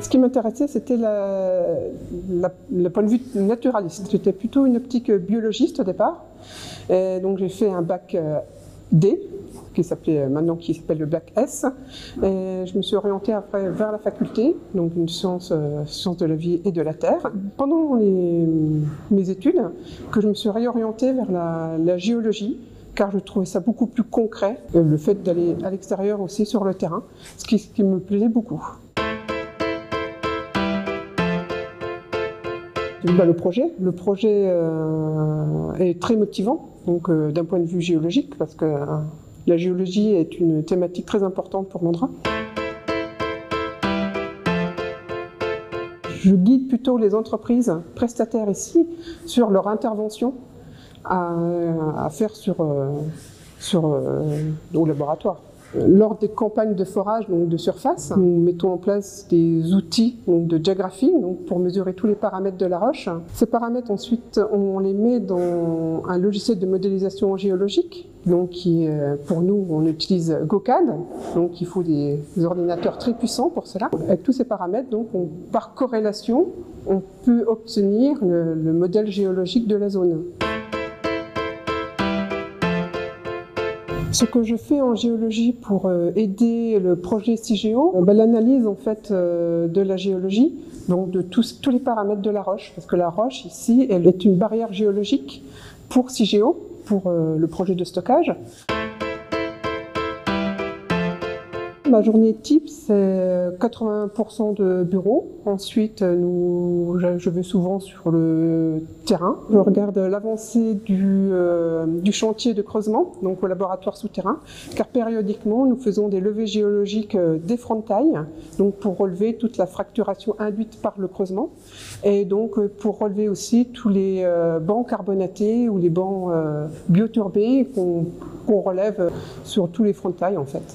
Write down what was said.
Ce qui m'intéressait, c'était le point de vue naturaliste. J'étais plutôt une optique biologiste au départ. Et donc j'ai fait un bac D, qui s'appelle le bac S. Et je me suis orientée après vers la faculté, donc une science de la vie et de la terre. Pendant mes études, que je me suis réorientée vers la géologie, car je trouvais ça beaucoup plus concret, le fait d'aller à l'extérieur aussi sur le terrain, ce qui me plaisait beaucoup. Le projet est très motivant, donc d'un point de vue géologique, parce que la géologie est une thématique très importante pour l'Andra. Je guide plutôt les entreprises prestataires ici sur leur intervention à faire au laboratoire. Lors des campagnes de forage de surface, nous mettons en place des outils de diagraphie pour mesurer tous les paramètres de la roche. Ces paramètres, ensuite, on les met dans un logiciel de modélisation géologique. Pour nous, on utilise GoCAD, donc il faut des ordinateurs très puissants pour cela. Avec tous ces paramètres, par corrélation, on peut obtenir le modèle géologique de la zone. Ce que je fais en géologie pour aider le projet CIGEO, l'analyse en fait de la géologie, donc de tous les paramètres de la roche, parce que la roche ici, elle est une barrière géologique pour CIGEO, pour le projet de stockage. Ma journée type, c'est 80% de bureau. Ensuite, je vais souvent sur le terrain. Je regarde l'avancée du chantier de creusement, donc au laboratoire souterrain, car périodiquement, nous faisons des levées géologiques des frontailles, donc pour relever toute la fracturation induite par le creusement, et donc pour relever aussi tous les bancs carbonatés ou les bancs bioturbés qu'on relève sur tous les frontailles en fait.